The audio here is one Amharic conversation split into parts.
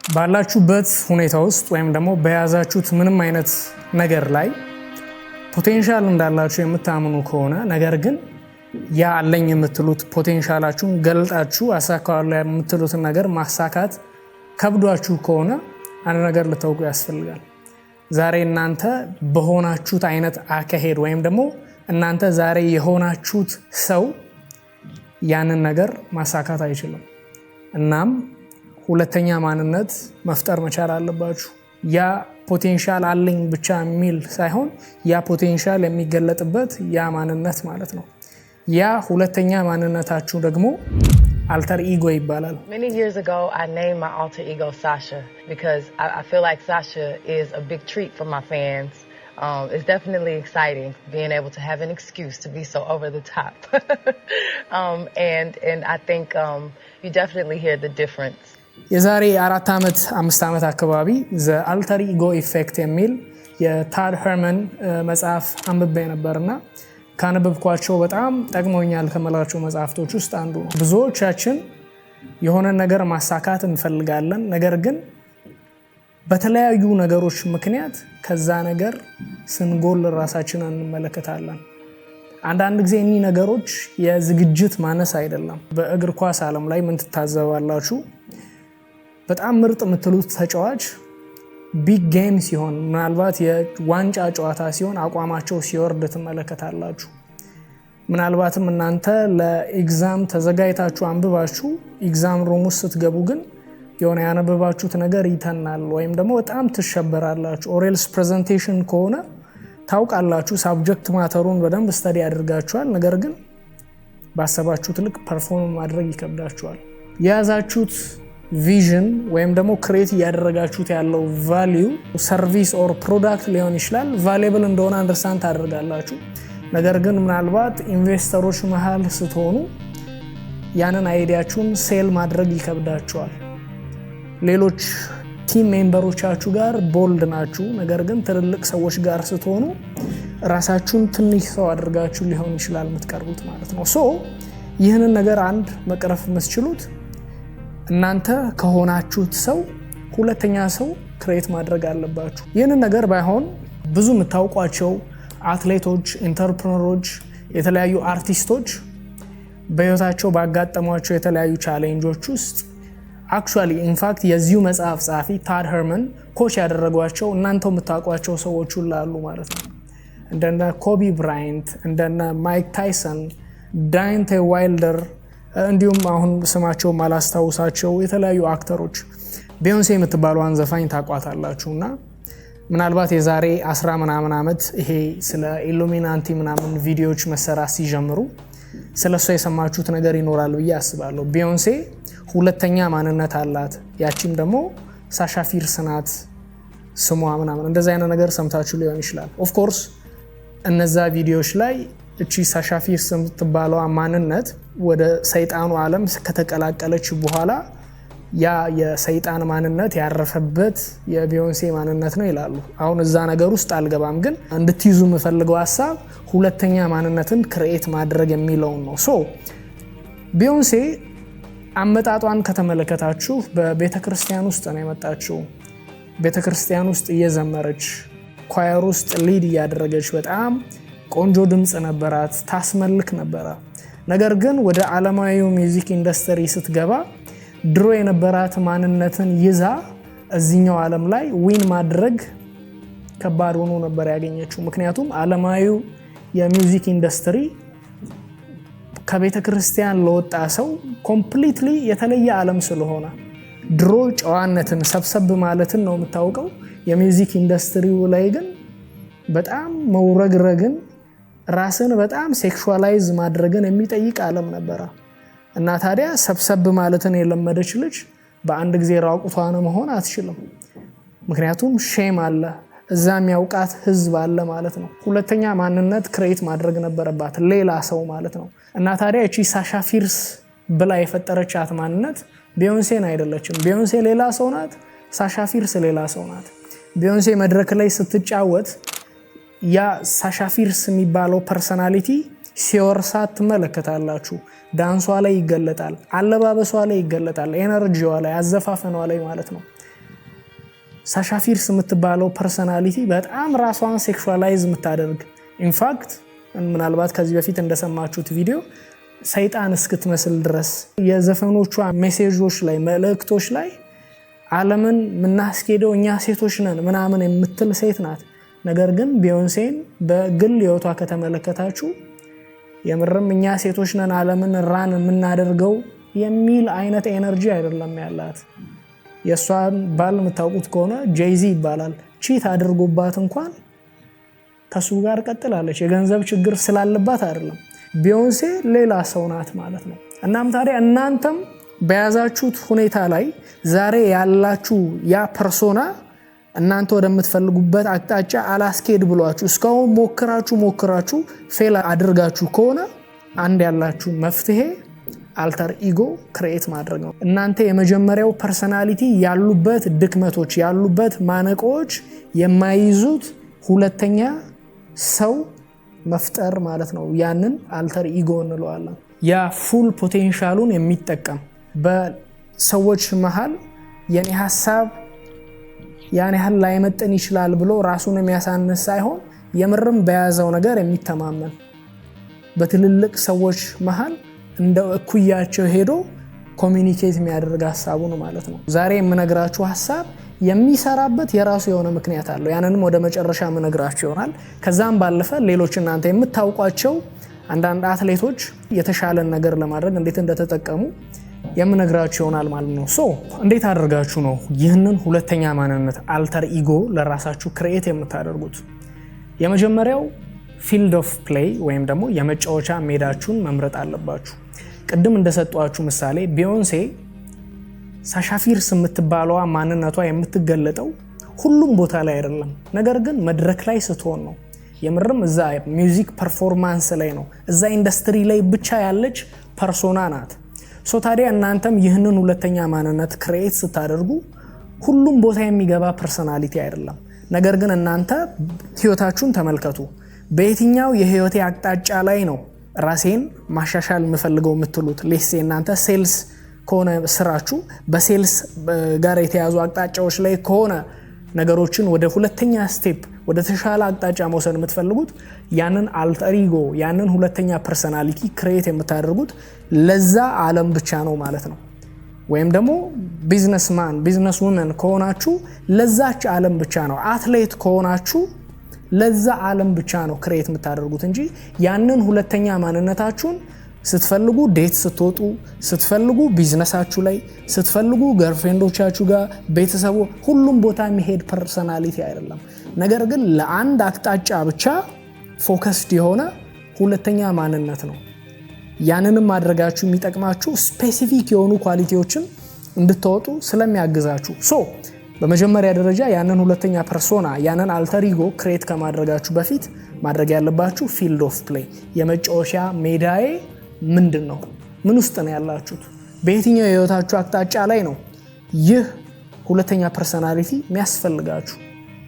ባላችሁበት ሁኔታ ውስጥ ወይም ደግሞ በያዛችሁት ምንም አይነት ነገር ላይ ፖቴንሻል እንዳላችሁ የምታምኑ ከሆነ ነገር ግን ያ አለኝ የምትሉት ፖቴንሻላችሁን ገልጣችሁ አሳካዋለሁ የምትሉትን ነገር ማሳካት ከብዷችሁ ከሆነ አንድ ነገር ልታውቁ ያስፈልጋል። ዛሬ እናንተ በሆናችሁት አይነት አካሄድ ወይም ደግሞ እናንተ ዛሬ የሆናችሁት ሰው ያንን ነገር ማሳካት አይችልም። እናም ሁለተኛ ማንነት መፍጠር መቻል አለባችሁ። ያ ፖቴንሻል አለኝ ብቻ የሚል ሳይሆን ያ ፖቴንሻል የሚገለጥበት ያ ማንነት ማለት ነው። ያ ሁለተኛ ማንነታችሁ ደግሞ alter ego ይባላል። Many years ago I named my alter ego Sasha because I feel like Sasha is a big treat for my fans. It's definitely exciting being able to have an excuse to be so over the top. And I think you definitely hear the difference. የዛሬ 4 ዓመት 5 ዓመት አካባቢ the alter ego effect የሚል የታድ ሄርመን መጽሐፍ አንብቤ ነበርና ካነበብኳቸው በጣም ጠቅሞኛል ከመላቸው መጽሐፍቶች ውስጥ አንዱ ነው። ብዙዎቻችን የሆነ ነገር ማሳካት እንፈልጋለን፣ ነገር ግን በተለያዩ ነገሮች ምክንያት ከዛ ነገር ስንጎል ራሳችንን እንመለከታለን። አንዳንድ ጊዜ እኒ ነገሮች የዝግጅት ማነስ አይደለም። በእግር ኳስ ዓለም ላይ ምን ትታዘባላችሁ? በጣም ምርጥ የምትሉት ተጫዋች ቢግ ጌም ሲሆን ምናልባት የዋንጫ ጨዋታ ሲሆን አቋማቸው ሲወርድ ትመለከታላችሁ። ምናልባትም እናንተ ለኤግዛም ተዘጋጅታችሁ አንብባችሁ ኤግዛም ሩም ውስጥ ስትገቡ ግን የሆነ ያነበባችሁት ነገር ይተናል ወይም ደግሞ በጣም ትሸበራላችሁ። ኦሬልስ ፕሬዘንቴሽን ከሆነ ታውቃላችሁ ሳብጀክት ማተሩን በደንብ ስተዲ አድርጋችኋል፣ ነገር ግን ባሰባችሁት ልክ ፐርፎርም ማድረግ ይከብዳችኋል። የያዛችሁት ቪዥን ወይም ደግሞ ክሬት ያደረጋችሁት ያለው ቫልዩ ሰርቪስ ኦር ፕሮዳክት ሊሆን ይችላል። ቫልዩብል እንደሆነ አንደርስታንድ ታደርጋላችሁ። ነገር ግን ምናልባት ኢንቨስተሮች መሃል ስትሆኑ ያንን አይዲያችሁን ሴል ማድረግ ይከብዳችኋል። ሌሎች ቲም ሜምበሮቻችሁ ጋር ቦልድ ናችሁ፣ ነገር ግን ትልልቅ ሰዎች ጋር ስትሆኑ ራሳችሁን ትንሽ ሰው አድርጋችሁ ሊሆን ይችላል የምትቀርቡት ማለት ነው። ሶ ይህንን ነገር አንድ መቅረፍ የምትችሉት እናንተ ከሆናችሁት ሰው ሁለተኛ ሰው ክሬት ማድረግ አለባችሁ። ይህንን ነገር ባይሆን ብዙ የምታውቋቸው አትሌቶች፣ ኢንተርፕረነሮች፣ የተለያዩ አርቲስቶች በህይወታቸው ባጋጠሟቸው የተለያዩ ቻሌንጆች ውስጥ አክቹአሊ ኢንፋክት የዚሁ መጽሐፍ ጸሐፊ ታድ ሄርመን ኮች ያደረጓቸው እናንተው የምታውቋቸው ሰዎች ሁሉ አሉ ማለት ነው። እንደነ ኮቢ ብራይንት፣ እንደነ ማይክ ታይሰን፣ ዳይንቴ ዋይልደር እንዲሁም አሁን ስማቸው ማላስታውሳቸው የተለያዩ አክተሮች። ቢዮንሴ የምትባለዋን ዘፋኝ ታቋታላችሁና ምናልባት የዛሬ 10 ምናምን ዓመት ይሄ ስለ ኢሉሚናንቲ ምናምን ቪዲዮዎች መሰራት ሲጀምሩ ስለሷ የሰማችሁት ነገር ይኖራል ብዬ አስባለሁ። ቢዮንሴ ሁለተኛ ማንነት አላት። ያቺም ደግሞ ሳሻ ፊርስ ናት ስሟ ምናምን እንደዛ አይነት ነገር ሰምታችሁ ሊሆን ይችላል። ኦፍ ኮርስ እነዛ ቪዲዮዎች ላይ እቺ ሳሻ ፊርስ የምትባለው ማንነት ወደ ሰይጣኑ ዓለም ከተቀላቀለች በኋላ ያ የሰይጣን ማንነት ያረፈበት የቢዮንሴ ማንነት ነው ይላሉ። አሁን እዛ ነገር ውስጥ አልገባም፣ ግን እንድትይዙ የምፈልገው ሐሳብ ሁለተኛ ማንነትን ክሬት ማድረግ የሚለውን ነው። ሶ ቢዮንሴ አመጣጧን ከተመለከታችሁ በቤተክርስቲያን ውስጥ ነው የመጣችው። ቤተክርስቲያን ውስጥ እየዘመረች ኳየር ውስጥ ሊድ እያደረገች በጣም ቆንጆ ድምጽ ነበራት፣ ታስመልክ ነበረ። ነገር ግን ወደ ዓለማዊው ሚውዚክ ኢንዱስትሪ ስትገባ ድሮ የነበራት ማንነትን ይዛ እዚህኛው ዓለም ላይ ዊን ማድረግ ከባድ ሆኖ ነበር ያገኘችው። ምክንያቱም ዓለማዊው የሚውዚክ ኢንዱስትሪ ከቤተክርስቲያን ለወጣ ሰው ኮምፕሊትሊ የተለየ ዓለም ስለሆነ ድሮ ጨዋነትን ሰብሰብ ማለትን ነው የምታውቀው። የሚውዚክ ኢንዱስትሪው ላይ ግን በጣም መውረግረግን ራስን በጣም ሴክሹዋላይዝ ማድረግን የሚጠይቅ ዓለም ነበረ እና ታዲያ ሰብሰብ ማለትን የለመደች ልጅ በአንድ ጊዜ ራቁቷን መሆን አትችልም። ምክንያቱም ሼም አለ፣ እዛ የሚያውቃት ህዝብ አለ ማለት ነው። ሁለተኛ ማንነት ክሬት ማድረግ ነበረባት፣ ሌላ ሰው ማለት ነው። እና ታዲያ እቺ ሳሻ ፊርስ ብላ የፈጠረቻት ማንነት ቢዮንሴን አይደለችም። ቢዮንሴ ሌላ ሰው ናት፣ ሳሻ ፊርስ ሌላ ሰው ናት። ቢዮንሴ መድረክ ላይ ስትጫወት ያ ሳሻ ፊርስ የሚባለው ፐርሰናሊቲ ሲወርሳት ትመለከታላችሁ። ዳንሷ ላይ ይገለጣል፣ አለባበሷ ላይ ይገለጣል፣ ኤነርጂዋ ላይ፣ አዘፋፈኗ ላይ ማለት ነው። ሳሻ ፊርስ የምትባለው ፐርሰናሊቲ በጣም ራሷን ሴክሹዋላይዝ የምታደርግ ኢንፋክት ምናልባት ከዚህ በፊት እንደሰማችሁት ቪዲዮ ሰይጣን እስክትመስል ድረስ የዘፈኖቿ ሜሴጆች ላይ መልእክቶች ላይ ዓለምን ምናስኬደው እኛ ሴቶች ነን ምናምን የምትል ሴት ናት። ነገር ግን ቢዮንሴን በግል ህይወቷ ከተመለከታችሁ የምርም እኛ ሴቶች ነን ዓለምን ራን የምናደርገው የሚል አይነት ኤነርጂ አይደለም ያላት። የሷን ባል የምታውቁት ከሆነ ጄይዚ ይባላል። ቺት አድርጎባት እንኳን ከሱ ጋር ቀጥላለች። የገንዘብ ችግር ስላለባት አይደለም። ቢዮንሴ ሌላ ሰው ናት ማለት ነው። እናም ታዲያ እናንተም በያዛችሁት ሁኔታ ላይ ዛሬ ያላችሁ ያ ፐርሶና እናንተ ወደምትፈልጉበት አቅጣጫ አላስኬድ ብሏችሁ እስካሁን ሞክራችሁ ፌል አድርጋችሁ ከሆነ አንድ ያላችሁ መፍትሄ አልተር ኢጎ ክሬት ማድረግ ነው። እናንተ የመጀመሪያው ፐርሰናሊቲ ያሉበት ድክመቶች ያሉበት ማነቆች የማይዙት ሁለተኛ ሰው መፍጠር ማለት ነው። ያንን አልተር ኢጎ እንለዋለን። ያ ፉል ፖቴንሻሉን የሚጠቀም በሰዎች መሃል የኔ ሐሳብ ያን ያህል ላይመጥን ይችላል ብሎ ራሱን የሚያሳንስ ሳይሆን የምርም በያዘው ነገር የሚተማመን በትልልቅ ሰዎች መሃል እንደ እኩያቸው ሄዶ ኮሚኒኬት የሚያደርግ ሐሳቡ ነው ማለት ነው። ዛሬ የምነግራችሁ ሐሳብ የሚሰራበት የራሱ የሆነ ምክንያት አለው። ያንንም ወደ መጨረሻ የምነግራችሁ ይሆናል። ከዛም ባለፈ ሌሎች እናንተ የምታውቋቸው አንዳንድ አትሌቶች የተሻለን ነገር ለማድረግ እንዴት እንደተጠቀሙ የምነግራችሁ ይሆናል ማለት ነው። እንዴት አድርጋችሁ ነው ይህንን ሁለተኛ ማንነት አልተር ኢጎ ለራሳችሁ ክሬት የምታደርጉት? የመጀመሪያው ፊልድ ኦፍ ፕሌይ ወይም ደግሞ የመጫወቻ ሜዳችሁን መምረጥ አለባችሁ። ቅድም እንደሰጧችሁ ምሳሌ ቢዮንሴ ሳሻ ፊርስ የምትባለዋ ማንነቷ የምትገለጠው ሁሉም ቦታ ላይ አይደለም፣ ነገር ግን መድረክ ላይ ስትሆን ነው። የምርም እዛ ሚውዚክ ፐርፎርማንስ ላይ ነው፣ እዛ ኢንዱስትሪ ላይ ብቻ ያለች ፐርሶና ናት። ታዲያ እናንተም ይህንን ሁለተኛ ማንነት ክሬት ስታደርጉ ሁሉም ቦታ የሚገባ ፐርሰናሊቲ አይደለም፣ ነገር ግን እናንተ ህይወታችሁን ተመልከቱ። በየትኛው የህይወቴ አቅጣጫ ላይ ነው ራሴን ማሻሻል የምፈልገው የምትሉት? ሌሴ እናንተ ሴልስ ከሆነ ስራችሁ በሴልስ ጋር የተያዙ አቅጣጫዎች ላይ ከሆነ ነገሮችን ወደ ሁለተኛ ስቴፕ ወደ ተሻለ አቅጣጫ መውሰድ የምትፈልጉት ያንን አልተር ኢጎ ያንን ሁለተኛ ፐርሰናሊቲ ክሬት የምታደርጉት ለዛ ዓለም ብቻ ነው ማለት ነው። ወይም ደግሞ ቢዝነስማን ቢዝነስ ውመን ከሆናችሁ ለዛች ዓለም ብቻ ነው። አትሌት ከሆናችሁ ለዛ ዓለም ብቻ ነው ክሬት የምታደርጉት እንጂ ያንን ሁለተኛ ማንነታችሁን ስትፈልጉ ዴት ስትወጡ፣ ስትፈልጉ ቢዝነሳችሁ ላይ፣ ስትፈልጉ ገርፍሬንዶቻችሁ ጋር፣ ቤተሰቡ ሁሉም ቦታ የሚሄድ ፐርሰናሊቲ አይደለም። ነገር ግን ለአንድ አቅጣጫ ብቻ ፎከስድ የሆነ ሁለተኛ ማንነት ነው። ያንንም ማድረጋችሁ የሚጠቅማችሁ ስፔሲፊክ የሆኑ ኳሊቲዎችን እንድታወጡ ስለሚያግዛችሁ። በመጀመሪያ ደረጃ ያንን ሁለተኛ ፐርሶና ያንን አልተር ኢጎ ክሬት ከማድረጋችሁ በፊት ማድረግ ያለባችሁ ፊልድ ኦፍ ፕሌይ የመጫወቻ ሜዳዬ ምንድን ነው? ምን ውስጥ ነው ያላችሁት? በየትኛው የህይወታችሁ አቅጣጫ ላይ ነው ይህ ሁለተኛ ፐርሰናሊቲ የሚያስፈልጋችሁ?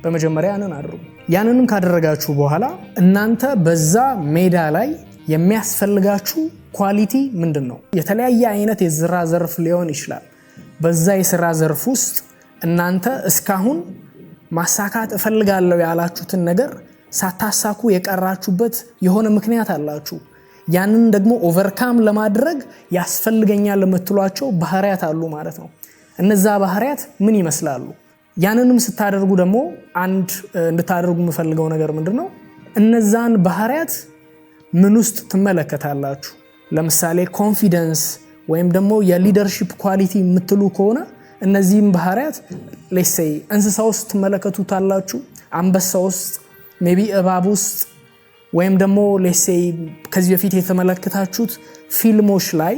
በመጀመሪያ ያንን አድርጉ። ያንንም ካደረጋችሁ በኋላ እናንተ በዛ ሜዳ ላይ የሚያስፈልጋችሁ ኳሊቲ ምንድን ነው? የተለያየ አይነት የስራ ዘርፍ ሊሆን ይችላል። በዛ የስራ ዘርፍ ውስጥ እናንተ እስካሁን ማሳካት እፈልጋለሁ ያላችሁትን ነገር ሳታሳኩ የቀራችሁበት የሆነ ምክንያት አላችሁ። ያንን ደግሞ ኦቨርካም ለማድረግ ያስፈልገኛል የምትሏቸው ባህሪያት አሉ ማለት ነው። እነዛ ባህሪያት ምን ይመስላሉ? ያንንም ስታደርጉ ደግሞ አንድ እንድታደርጉ የምፈልገው ነገር ምንድነው? እነዛን ባህሪያት ምን ውስጥ ትመለከታላችሁ? ለምሳሌ ኮንፊደንስ ወይም ደግሞ የሊደርሺፕ ኳሊቲ የምትሉ ከሆነ እነዚህም ባህሪያት ሌትስ ሴይ እንስሳ ውስጥ ትመለከቱታላችሁ፣ አንበሳ ውስጥ፣ ሜቢ እባብ ውስጥ፣ ወይም ደግሞ ሌትስ ሴይ ከዚህ በፊት የተመለከታችሁት ፊልሞች ላይ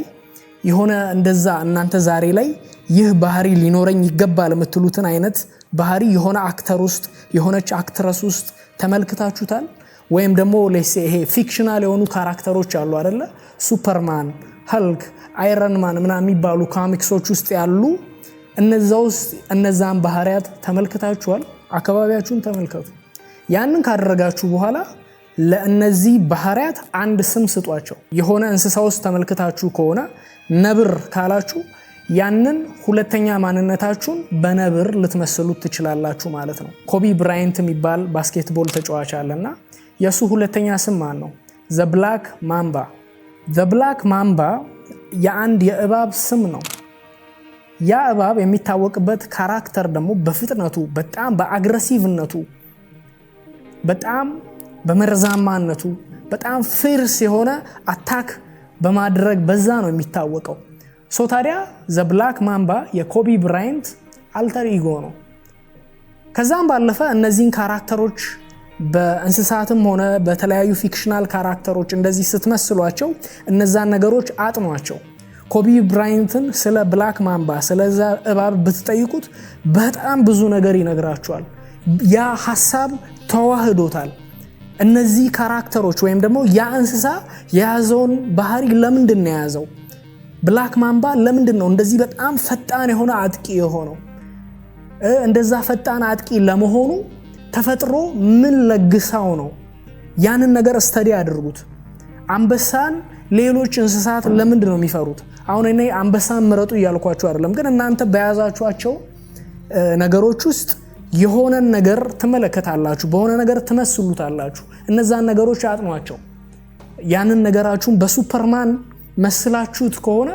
የሆነ እንደዛ እናንተ ዛሬ ላይ ይህ ባህሪ ሊኖረኝ ይገባል የምትሉትን አይነት ባህሪ የሆነ አክተር ውስጥ የሆነች አክትረስ ውስጥ ተመልክታችሁታል። ወይም ደግሞ ሌትስ ሴይ ይሄ ፊክሽናል የሆኑ ካራክተሮች አሉ አይደለ? ሱፐርማን፣ ሀልክ፣ አይረን ማን ምናምን የሚባሉ ኮሚክሶች ውስጥ ያሉ እነዛ ውስጥ እነዛን ባህሪያት ተመልክታችኋል? አካባቢያችሁን ተመልከቱ። ያንን ካደረጋችሁ በኋላ ለእነዚህ ባህሪያት አንድ ስም ስጧቸው። የሆነ እንስሳ ውስጥ ተመልክታችሁ ከሆነ ነብር ካላችሁ ያንን ሁለተኛ ማንነታችሁን በነብር ልትመስሉት ትችላላችሁ ማለት ነው። ኮቢ ብራይንት የሚባል ባስኬትቦል ተጫዋች አለና የሱ ሁለተኛ ስም ማን ነው? ዘ ብላክ ማምባ። ዘ ብላክ ማምባ የአንድ የእባብ ስም ነው። ያ እባብ የሚታወቅበት ካራክተር ደግሞ በፍጥነቱ፣ በጣም በአግሬሲቭነቱ፣ በጣም በመርዛማነቱ፣ በጣም ፊርስ የሆነ አታክ በማድረግ በዛ ነው የሚታወቀው። ሶ ታዲያ ዘ ብላክ ማምባ የኮቢ ብራይንት አልተር ኢጎ ነው። ከዛም ባለፈ እነዚህን ካራክተሮች በእንስሳትም ሆነ በተለያዩ ፊክሽናል ካራክተሮች እንደዚህ ስትመስሏቸው እነዛን ነገሮች አጥኗቸው። ኮቢ ብራይንትን ስለ ብላክ ማምባ ስለዛ እባብ ብትጠይቁት በጣም ብዙ ነገር ይነግራቸዋል። ያ ሐሳብ ተዋህዶታል። እነዚህ ካራክተሮች ወይም ደግሞ ያ እንስሳ የያዘውን ባህሪ ለምንድን ነው የያዘው? ብላክ ማምባ ለምንድን ነው እንደዚህ በጣም ፈጣን የሆነ አጥቂ የሆነው? እንደዛ ፈጣን አጥቂ ለመሆኑ ተፈጥሮ ምን ለግሳው ነው? ያንን ነገር ስተዲ አድርጉት። አንበሳን ሌሎች እንስሳት ለምንድን ነው የሚፈሩት? አሁን እኔ አንበሳን ምረጡ እያልኳችሁ አይደለም፣ ግን እናንተ በያዛችኋቸው ነገሮች ውስጥ የሆነን ነገር ትመለከታላችሁ፣ በሆነ ነገር ትመስሉታላችሁ። እነዛን ነገሮች አጥኗቸው። ያንን ነገራችሁን በሱፐርማን መስላችሁት ከሆነ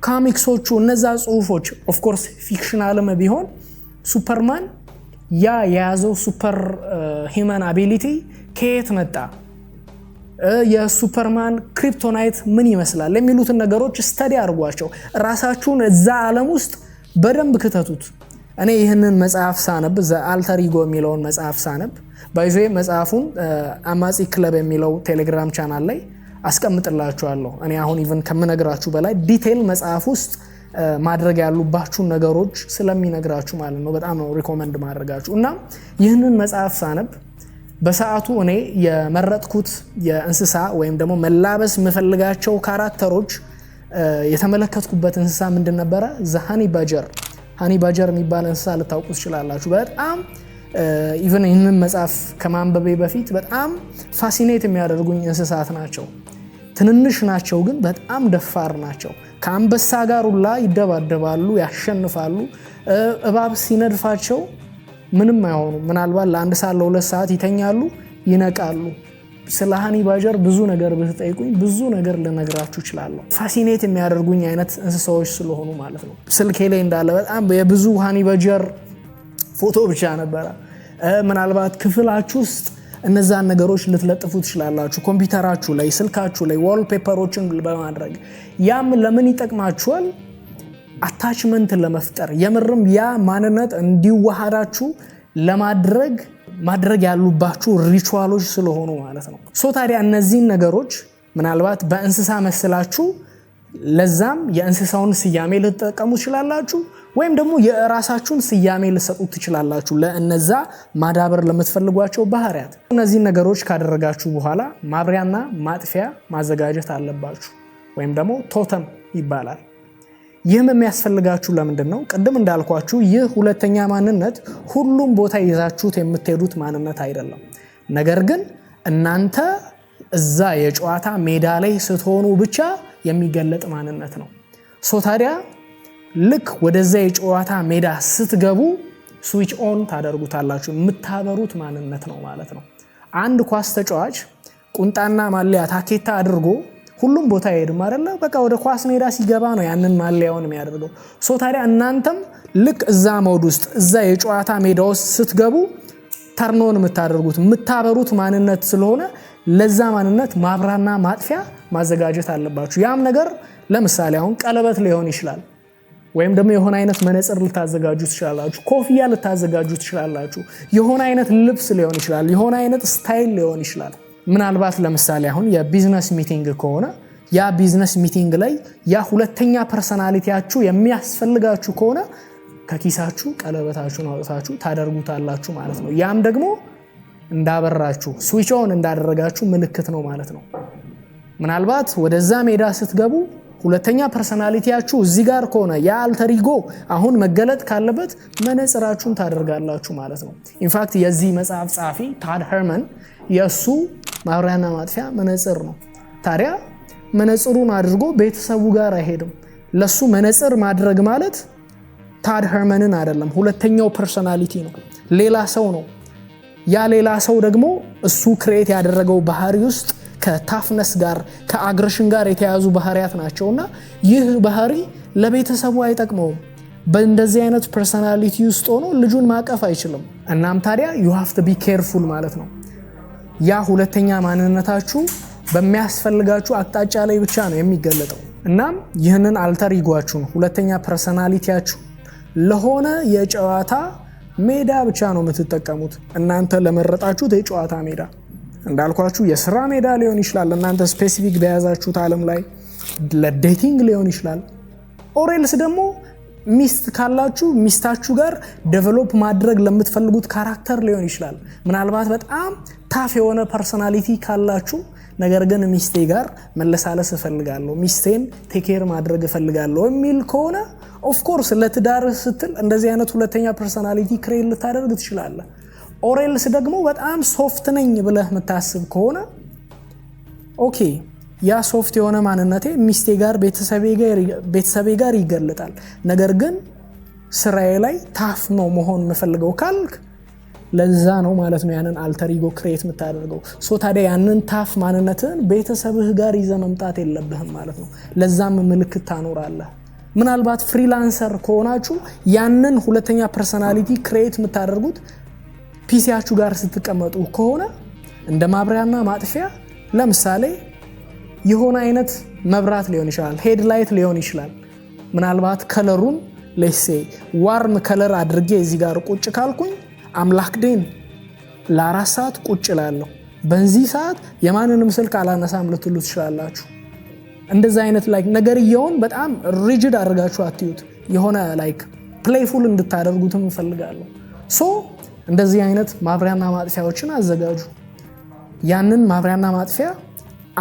ኮሚክሶቹ እነዛ ጽሁፎች ኦፍ ኮርስ ፊክሽናልም ቢሆን ሱፐርማን ያ የያዘው ሱፐር ሂውመን አቢሊቲ ከየት መጣ፣ የሱፐርማን ክሪፕቶናይት ምን ይመስላል የሚሉትን ነገሮች ስተዲ አድርጓቸው። ራሳችሁን እዛ ዓለም ውስጥ በደንብ ክተቱት። እኔ ይህንን መጽሐፍ ሳነብ ዘ አልተር ኢጎ የሚለውን መጽሐፍ ሳነብ ባይዞ መጽሐፉን አማጺ ክለብ የሚለው ቴሌግራም ቻናል ላይ አስቀምጥላችኋለሁ። እኔ አሁን ኢቭን ከምነግራችሁ በላይ ዲቴል መጽሐፍ ውስጥ ማድረግ ያሉባችሁ ነገሮች ስለሚነግራችሁ ማለት ነው። በጣም ነው ሪኮመንድ ማድረጋችሁ። እና ይህንን መጽሐፍ ሳነብ በሰዓቱ እኔ የመረጥኩት የእንስሳ ወይም ደግሞ መላበስ የምፈልጋቸው ካራክተሮች የተመለከትኩበት እንስሳ ምንድን ነበረ? ዘ ሃኒ ባጀር። ሃኒ ባጀር የሚባል እንስሳ ልታውቁ ትችላላችሁ። በጣም ኢቭን ይህንን መጽሐፍ ከማንበቤ በፊት በጣም ፋሲኔት የሚያደርጉኝ እንስሳት ናቸው። ትንንሽ ናቸው፣ ግን በጣም ደፋር ናቸው። ከአንበሳ ጋር ሁላ ይደባደባሉ፣ ያሸንፋሉ። እባብ ሲነድፋቸው ምንም አይሆኑም። ምናልባት ለአንድ ሰዓት ለሁለት ሰዓት ይተኛሉ፣ ይነቃሉ። ስለ ሃኒ ባጀር ብዙ ነገር ብትጠይቁኝ ብዙ ነገር ልነግራችሁ እችላለሁ። ፋሲኔት የሚያደርጉኝ አይነት እንስሳዎች ስለሆኑ ማለት ነው። ስልኬ ላይ እንዳለ በጣም የብዙ ሃኒ ባጀር ፎቶ ብቻ ነበረ። ምናልባት ክፍላችሁ ውስጥ እነዛን ነገሮች ልትለጥፉ ትችላላችሁ፣ ኮምፒውተራችሁ ላይ፣ ስልካችሁ ላይ ዋልፔፐሮችን በማድረግ። ያም ለምን ይጠቅማችኋል? አታችመንት ለመፍጠር የምርም ያ ማንነት እንዲዋሃዳችሁ ለማድረግ ያሉባችሁ ሪቹዋሎች ስለሆኑ ማለት ነው። ሶ ታዲያ እነዚህን ነገሮች ምናልባት በእንስሳ መስላችሁ ለዛም የእንስሳውን ስያሜ ልትጠቀሙ ትችላላችሁ፣ ወይም ደግሞ የራሳችሁን ስያሜ ልትሰጡ ትችላላችሁ ለእነዛ ማዳበር ለምትፈልጓቸው ባህሪያት። እነዚህን ነገሮች ካደረጋችሁ በኋላ ማብሪያና ማጥፊያ ማዘጋጀት አለባችሁ፣ ወይም ደግሞ ቶተም ይባላል። ይህም የሚያስፈልጋችሁ ለምንድን ነው? ቅድም እንዳልኳችሁ ይህ ሁለተኛ ማንነት ሁሉም ቦታ ይዛችሁት የምትሄዱት ማንነት አይደለም። ነገር ግን እናንተ እዛ የጨዋታ ሜዳ ላይ ስትሆኑ ብቻ የሚገለጥ ማንነት ነው። ሶ ታዲያ ልክ ወደዛ የጨዋታ ሜዳ ስትገቡ ስዊች ኦን ታደርጉታላችሁ። የምታበሩት ማንነት ነው ማለት ነው። አንድ ኳስ ተጫዋች ቁንጣና ማሊያ ታኬታ አድርጎ ሁሉም ቦታ ይሄድም አይደለ? በቃ ወደ ኳስ ሜዳ ሲገባ ነው ያንን ማሊያውን የሚያደርገው። ሶ ታዲያ እናንተም ልክ እዛ ሞድ ውስጥ እዛ የጨዋታ ሜዳ ውስጥ ስትገቡ ተርኖን የምታበሩት ማንነት ስለሆነ ለዛ ማንነት ማብራና ማጥፊያ ማዘጋጀት አለባችሁ። ያም ነገር ለምሳሌ አሁን ቀለበት ሊሆን ይችላል፣ ወይም ደግሞ የሆነ አይነት መነጽር ልታዘጋጁ ትችላላችሁ፣ ኮፍያ ልታዘጋጁ ትችላላችሁ፣ የሆነ አይነት ልብስ ሊሆን ይችላል፣ የሆነ አይነት ስታይል ሊሆን ይችላል። ምናልባት ለምሳሌ አሁን የቢዝነስ ሚቲንግ ከሆነ ያ ቢዝነስ ሚቲንግ ላይ ያ ሁለተኛ ፐርሰናሊቲያችሁ የሚያስፈልጋችሁ ከሆነ ከኪሳችሁ ቀለበታችሁን አውጥታችሁ ታደርጉታላችሁ ማለት ነው። ያም ደግሞ እንዳበራችሁ ስዊች ኦን እንዳደረጋችሁ ምልክት ነው ማለት ነው። ምናልባት ወደዛ ሜዳ ስትገቡ ሁለተኛ ፐርሰናሊቲያችሁ እዚህ ጋር ከሆነ ያ አልተር ኢጎ አሁን መገለጥ ካለበት መነጽራችሁን ታደርጋላችሁ ማለት ነው። ኢንፋክት የዚህ መጽሐፍ ጸሐፊ ታድ ሄርመን የእሱ ማብሪያና ማጥፊያ መነጽር ነው። ታዲያ መነጽሩን አድርጎ ቤተሰቡ ጋር አይሄድም። ለሱ መነጽር ማድረግ ማለት ታድ ሄርመንን አይደለም ሁለተኛው ፐርሰናሊቲ ነው ሌላ ሰው ነው ያ ሌላ ሰው ደግሞ እሱ ክሬት ያደረገው ባህሪ ውስጥ ከታፍነስ ጋር ከአግሬሽን ጋር የተያዙ ባህሪያት ናቸውና ይህ ባህሪ ለቤተሰቡ አይጠቅመውም በእንደዚህ አይነት ፐርሰናሊቲ ውስጥ ሆኖ ልጁን ማቀፍ አይችልም እናም ታዲያ you have to be careful ማለት ነው ያ ሁለተኛ ማንነታችሁ በሚያስፈልጋችሁ አቅጣጫ ላይ ብቻ ነው የሚገለጠው እናም ይህንን አልተር ኢጓችሁን ሁለተኛ ፐርሰናሊቲያችሁ ለሆነ የጨዋታ ሜዳ ብቻ ነው የምትጠቀሙት እናንተ ለመረጣችሁት የጨዋታ ሜዳ እንዳልኳችሁ የሥራ ሜዳ ሊሆን ይችላል እናንተ ስፔሲፊክ በያዛችሁት ዓለም ላይ ለዴቲንግ ሊሆን ይችላል ኦሬልስ ደግሞ ሚስት ካላችሁ ሚስታችሁ ጋር ዴቨሎፕ ማድረግ ለምትፈልጉት ካራክተር ሊሆን ይችላል ምናልባት በጣም ታፍ የሆነ ፐርሰናሊቲ ካላችሁ ነገር ግን ሚስቴ ጋር መለሳለስ እፈልጋለሁ ሚስቴን ቴክ ኬር ማድረግ እፈልጋለሁ የሚል ከሆነ ኦፍ ኮርስ ለትዳር ስትል እንደዚህ አይነት ሁለተኛ ፐርሰናሊቲ ክሬት ልታደርግ ትችላለህ ኦሬልስ ደግሞ በጣም ሶፍት ነኝ ብለህ መታሰብ ከሆነ ኦኬ ያ ሶፍት የሆነ ማንነቴ ሚስቴ ጋር ቤተሰቤ ጋር ይገለጣል ነገር ግን ስራዬ ላይ ታፍ ነው መሆን መፈልገው ካልክ ለዛ ነው ማለት ነው ያንን አልተር ኢጎ ክሬት የምታደርገው ሶ ታዲያ ያንን ታፍ ማንነትን ቤተሰብህ ጋር ይዘህ መምጣት የለብህም ማለት ነው ለዛም ምልክት ታኖራለህ ምናልባት ፍሪላንሰር ከሆናችሁ ያንን ሁለተኛ ፐርሰናሊቲ ክሬት የምታደርጉት ፒሲያችሁ ጋር ስትቀመጡ ከሆነ እንደ ማብሪያና ማጥፊያ ለምሳሌ የሆነ አይነት መብራት ሊሆን ይችላል ሄድላይት ሊሆን ይችላል ምናልባት ከለሩን ለሴ ዋርም ከለር አድርጌ እዚህ ጋር ቁጭ ካልኩኝ አምላክ ዴን ለ4 ሰዓት ቁጭ ላለሁ በዚህ ሰዓት የማንንም ስልክ አላነሳም ልትሉ ትችላላችሁ እንደዛ አይነት ላይክ ነገርየውን በጣም ሪጂድ አድርጋችሁ አትዩት የሆነ ላይክ ፕሌይፉል እንድታደርጉትም እፈልጋለሁ ሶ እንደዚህ አይነት ማብሪያና ማጥፊያዎችን አዘጋጁ ያንን ማብሪያና ማጥፊያ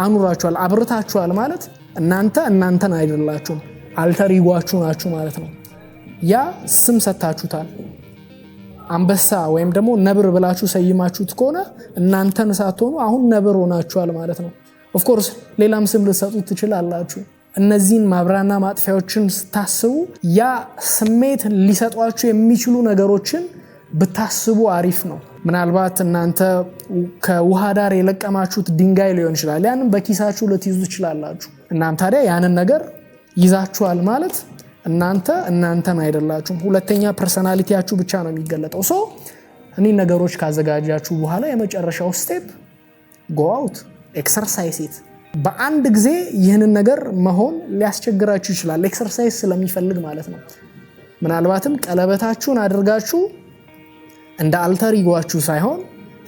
አኑራችኋል አብርታችኋል ማለት እናንተን አይደላችሁም አልተር ኢጓችሁ ናችሁ ማለት ነው ያ ስም ሰጣችሁታል አንበሳ ወይም ደግሞ ነብር ብላችሁ ሰይማችሁት ከሆነ እናንተን ሳትሆኑ አሁን ነብር ሆናችኋል ማለት ነው ኦፍ ኮርስ ሌላም ስም ልትሰጡት ትችላላችሁ እነዚህን ማብሪያና ማጥፊያዎችን ስታስቡ ያ ስሜት ሊሰጧችሁ የሚችሉ ነገሮችን ብታስቡ አሪፍ ነው ምናልባት እናንተ ከውሃ ዳር የለቀማችሁት ድንጋይ ሊሆን ይችላል ያንን በኪሳችሁ ልትይዙ ትችላላችሁ እናም ታዲያ ያንን ነገር ይዛችኋል ማለት እናንተን አይደላችሁም ሁለተኛ ፐርሰናሊቲያችሁ ብቻ ነው የሚገለጠው ሶ እኔ ነገሮች ካዘጋጃችሁ በኋላ የመጨረሻው ስቴፕ go out exercise it በአንድ ጊዜ ይህንን ነገር መሆን ሊያስቸግራችሁ ይችላል ኤክሰርሳይዝ ስለሚፈልግ ማለት ነው ምናልባትም ቀለበታችሁን አድርጋችሁ እንደ አልተር ኢጓችሁ ሳይሆን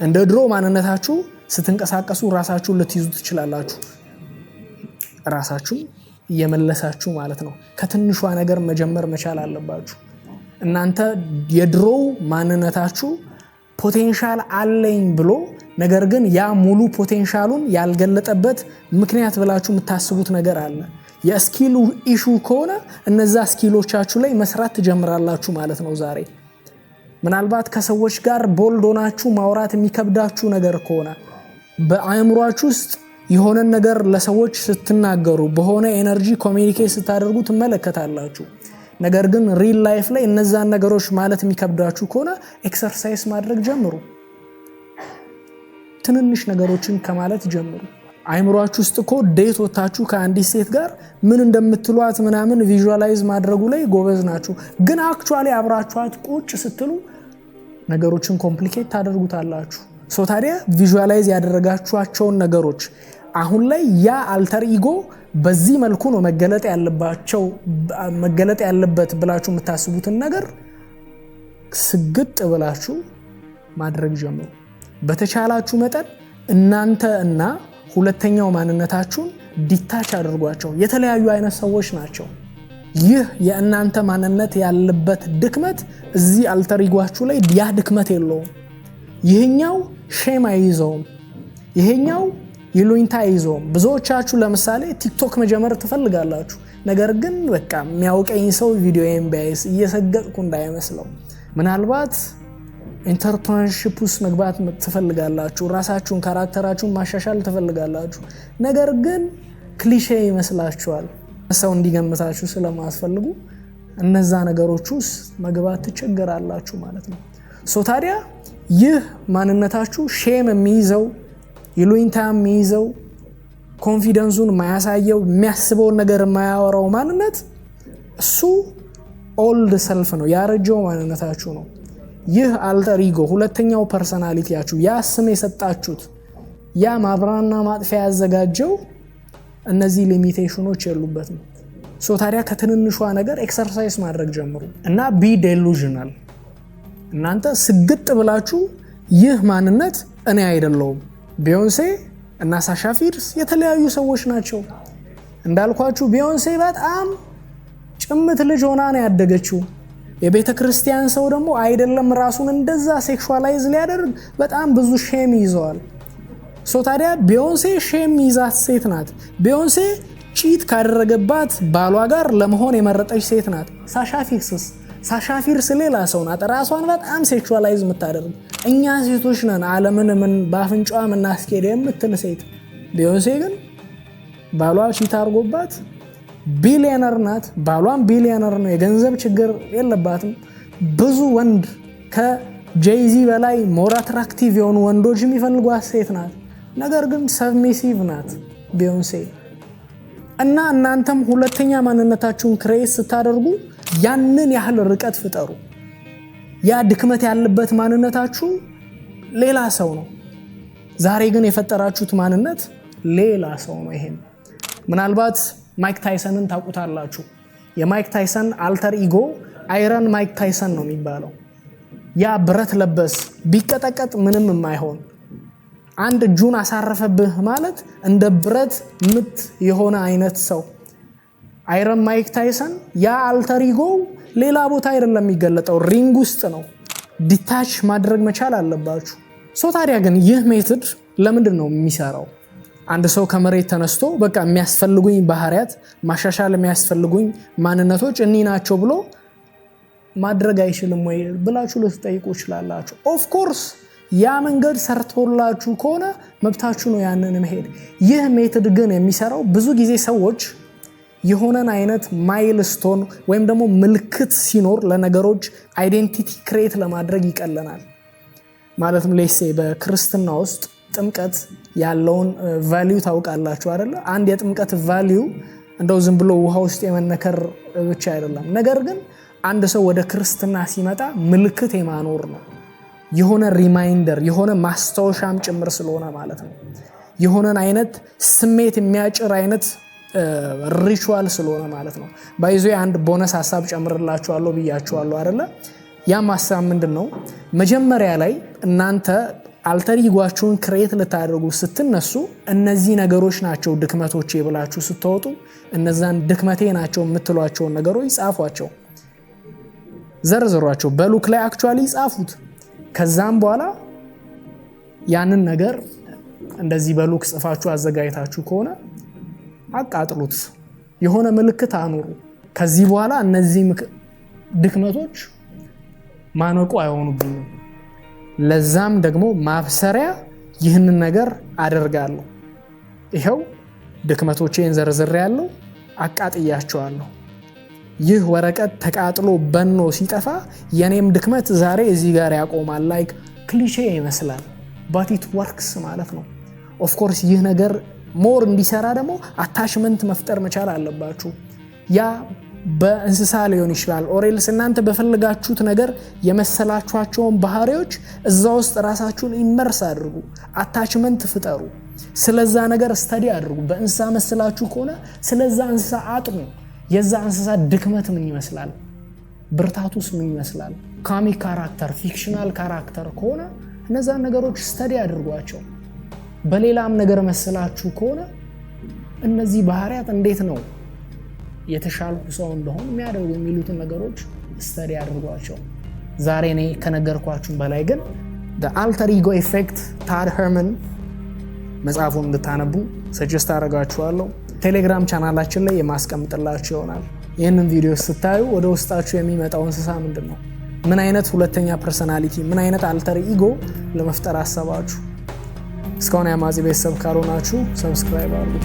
እንደ ድሮ ማንነታችሁ ስትንቀሳቀሱ ራሳችሁን ልትይዙ ትችላላችሁ ራሳችሁን እየመለሳችሁ ማለት ነው ከትንሿ ነገር መጀመር መቻል አለባችሁ እናንተ የድሮ ማንነታችሁ ፖቴንሻል አለኝ ብሎ ነገር ግን ያ ሙሉ ፖቴንሻሉን ያልገለጠበት ምክንያት ብላችሁ የምታስቡት ነገር አለ የስኪሉ ኢሹ ከሆነ እነዛ ስኪሎቻችሁ ላይ መስራት ትጀምራላችሁ ማለት ነው ዛሬ ምናልባት ከሰዎች ጋር ቦልድ ሆናችሁ ማውራት የሚከብዳችሁ ነገር ከሆነ በአእምሯችሁ ውስጥ የሆነ ነገር ለሰዎች ስትናገሩ በሆነ ኤነርጂ ኮሚኒኬት ስታደርጉ ትመለከታላችሁ ነገር ግን ሪል ላይፍ ላይ እነዛን ነገሮች ማለት የሚከብዳችሁ ከሆነ ኤክሰርሳይዝ ማድረግ ጀምሩ ትንንሽ ነገሮችን ከማለት ጀምሩ አእምሯችሁ ውስጥ እኮ ዴት ወጣችሁ ከአንዲት ሴት ጋር ምን እንደምትሏት ምናምን ቪዥዋላይዝ ማድረጉ ላይ ጎበዝ ናችሁ ግን አክቹአሊ አብራችኋት ቁጭ ስትሉ ነገሮችን ኮምፕሊኬት ታደርጉታላችሁ ሶ ታዲያ ቪዥዋላይዝ ያደረጋችኋቸውን ነገሮች አሁን ላይ ያ አልተር ኢጎ በዚህ መልኩ ነው መገለጥ ያለበት ብላችሁ የምታስቡትን ነገር ስግጥ ብላችሁ ማድረግ ጀምሩ በተቻላችሁ መጠን እናንተ እና ሁለተኛው ማንነታችሁን ዲታች አድርጓቸው የተለያዩ አይነት ሰዎች ናቸው ይህ የእናንተ ማንነት ያለበት ድክመት እዚህ አልተር ኢጓችሁ ላይ ያ ድክመት የለውም ይሄኛው ሼም አይዘውም ይሄኛው ይሉኝታ አይዘውም ብዙዎቻችሁ ለምሳሌ ቲክቶክ መጀመር ትፈልጋላችሁ ነገር ግን በቃ የሚያውቀኝ ሰው ቪዲዮዬን ባይስ እየሰገጥኩ እንዳይመስለው ምናልባት ኢንተርፕረነርሺፕ ውስጥ መግባት ትፈልጋላችሁ ራሳችሁን ካራክተራችሁን ማሻሻል ትፈልጋላችሁ ነገር ግን ክሊሼ ይመስላችኋል ሰው እንዲገምታችሁ ስለማትፈልጉ እነዛ ነገሮች ውስጥ መግባት ትቸገራላችሁ ማለት ነው። ታዲያ ይህ ማንነታችሁ ሼም የሚይዘው ይሉኝታ የሚይዘው ኮንፊደንሱን የማያሳየው የሚያስበውን ነገር የማያወራው ማንነት እሱ ኦልድ ሰልፍ ነው፣ ያረጀው ማንነታችሁ ነው። ይህ አልተር ኢጎ ሁለተኛው ፐርሰናሊቲያችሁ ያ ስም የሰጣችሁት ያ ማብራና ማጥፊያ ያዘጋጀው እነዚህ ሊሚቴሽኖች የሉበትም። ታዲያ ከትንንሿ ነገር ኤክሰርሳይዝ ማድረግ ጀምሩ እና ቢ ዴሉዥናል። እናንተ ስግጥ ብላችሁ ይህ ማንነት እኔ አይደለሁም። ቢዮንሴ እና ሳሻ ፊርስ የተለያዩ ሰዎች ናቸው። እንዳልኳችሁ ቢዮንሴ በጣም ጭምት ልጅ ሆና ነው ያደገችው። የቤተ ክርስቲያን ሰው ደግሞ አይደለም ራሱን እንደዛ ሴክሹዋላይዝ ሊያደርግ በጣም ብዙ ሼም ይዘዋል። ታዲያ ቢዮንሴ ሼም ይዛት ሴት ናት። ቢዮንሴ ቺት ካደረገባት ባሏ ጋር ለመሆን የመረጠች ሴት ናት። ሳሻ ፊርስ ሌላ ሰው ናት፣ ራሷን በጣም ሴክሹዋላይዝ የምታደርግ እኛ ሴቶች ነን ዓለምን በአፍንጫዋ የምናስኬድ የምትል ሴት። ቢዮንሴ ግን ባሏ ቺት አድርጎባት ቢሊየነር ናት። ባሏም ቢሊየነር ነው፣ የገንዘብ ችግር የለባትም። ብዙ ወንድ ከጄይዚ በላይ ሞር አትራክቲቭ የሆኑ ወንዶች የሚፈልጓት ሴት ናት። ነገር ግን ሰብሚሲቭ ናት ቢዮንሴ። እና እናንተም ሁለተኛ ማንነታችሁን ክሬት ስታደርጉ ያንን ያህል ርቀት ፍጠሩ። ያ ድክመት ያለበት ማንነታችሁ ሌላ ሰው ነው። ዛሬ ግን የፈጠራችሁት ማንነት ሌላ ሰው ነው። ይሄም ምናልባት ማይክ ታይሰንን ታውቁታላችሁ። የማይክ ታይሰን አልተር ኢጎ አይረን ማይክ ታይሰን ነው የሚባለው። ያ ብረት ለበስ ቢቀጠቀጥ ምንም የማይሆን አንድ እጁን አሳረፈብህ ማለት እንደ ብረት ምት የሆነ አይነት ሰው አይረን ማይክ ታይሰን። ያ አልተር ኢጎ ሌላ ቦታ አይደለም የሚገለጠው፣ ሪንግ ውስጥ ነው። ዲታች ማድረግ መቻል አለባችሁ። ታዲያ ግን ይህ ሜትድ ለምንድን ነው የሚሰራው? አንድ ሰው ከመሬት ተነስቶ በቃ የሚያስፈልጉኝ ባህሪያት ማሻሻል የሚያስፈልጉኝ ማንነቶች እኒ ናቸው ብሎ ማድረግ አይችልም ወይ ብላችሁ ልትጠይቁ ይችላላችሁ። ኦፍ ኮርስ ያ መንገድ ሰርቶላችሁ ከሆነ መብታችሁ ነው ያንን መሄድ። ይህ ሜትድ ግን የሚሰራው ብዙ ጊዜ ሰዎች የሆነን አይነት ማይልስቶን ወይም ደግሞ ምልክት ሲኖር ለነገሮች አይዴንቲቲ ክሬት ለማድረግ ይቀለናል። ማለትም ሌሴ በክርስትና ውስጥ ጥምቀት ያለውን ቫልዩ ታውቃላችሁ አይደለ? አንድ የጥምቀት ቫልዩ እንደው ዝም ብሎ ውሃ ውስጥ የመነከር ብቻ አይደለም። ነገር ግን አንድ ሰው ወደ ክርስትና ሲመጣ ምልክት የማኖር ነው። የሆነ ሪማይንደር የሆነ ማስታወሻም ጭምር ስለሆነ ማለት ነው። የሆነን አይነት ስሜት የሚያጭር አይነት ሪቹዋል ስለሆነ ማለት ነው። ባይዞ አንድ ቦነስ ሐሳብ ጨምርላችኋለሁ ብያችኋለሁ አይደለ? ያም ሐሳብ ምንድነው? መጀመሪያ ላይ እናንተ አልተር ኢጓችሁን ክሬት ልታደርጉ ስትነሱ እነዚህ ነገሮች ናቸው ድክመቶቼ ብላችሁ ስትወጡ እነዛን ድክመቴ ናቸው የምትሏቸውን ነገሮች ጻፏቸው፣ ዘርዝሯቸው፣ በሉክ ላይ አክቹአሊ ጻፉት። ከዛም በኋላ ያንን ነገር እንደዚህ በሉክ ጽፋችሁ አዘጋጅታችሁ ከሆነ አቃጥሉት፣ የሆነ ምልክት አኑሩ። ከዚህ በኋላ እነዚህ ድክመቶች ማነቁ አይሆኑብኝም፣ ለዛም ደግሞ ማብሰሪያ ይህንን ነገር አደርጋለሁ። ይሄው ድክመቶቼን ዘርዝሬያለሁ፣ አቃጥያቸዋለሁ። ይህ ወረቀት ተቃጥሎ በኖ ሲጠፋ የኔም ድክመት ዛሬ እዚህ ጋር ያቆማል። ላይክ ክሊሼ ይመስላል but it works ማለት ነው። ኦፍ ኮርስ ይህ ነገር ሞር እንዲሰራ ደግሞ አታችመንት መፍጠር መቻል አለባችሁ። ያ በእንስሳ ሊሆን ይችላል ኦሬልስ እናንተ በፈልጋችሁት ነገር የመሰላችኋቸውን ባህሪዎች እዛ ውስጥ ራሳችሁን ኢመርስ አድርጉ፣ አታችመንት ፍጠሩ፣ ስለዛ ነገር ስተዲ አድርጉ። በእንስሳ መስላችሁ ከሆነ ስለዛ እንስሳ አጥኑ። የዛ እንስሳ ድክመት ምን ይመስላል፣ ብርታቱስ ምን ይመስላል። ኮሚክ ካራክተር ፊክሽናል ካራክተር ከሆነ እነዛን ነገሮች ስተዲ አድርጓቸው። በሌላም ነገር መስላችሁ ከሆነ እነዚህ ባህሪያት እንዴት ነው የተሻልኩ ሰው እንደሆነ የሚያደርጉ የሚሉትን ነገሮች ስተዲ አድርጓቸው። ዛሬ እኔ ከነገርኳችሁ በላይ ግን the alter ego effect ታድ ሄርመን መጽሐፉን እንድታነቡ ሰጀስት አደርጋችኋለሁ። ቴሌግራም ቻናላችን ላይ የማስቀምጥላችሁ ይሆናል። ይህንን ቪዲዮ ስታዩ ወደ ውስጣችሁ የሚመጣው እንስሳ ምንድን ነው? ምን አይነት ሁለተኛ ፐርሰናሊቲ፣ ምን አይነት አልተር ኢጎ ለመፍጠር አሰባችሁ? እስካሁን የአማጺ ቤተሰብ ካልሆናችሁ ሰብስክራይብ አድርጉ።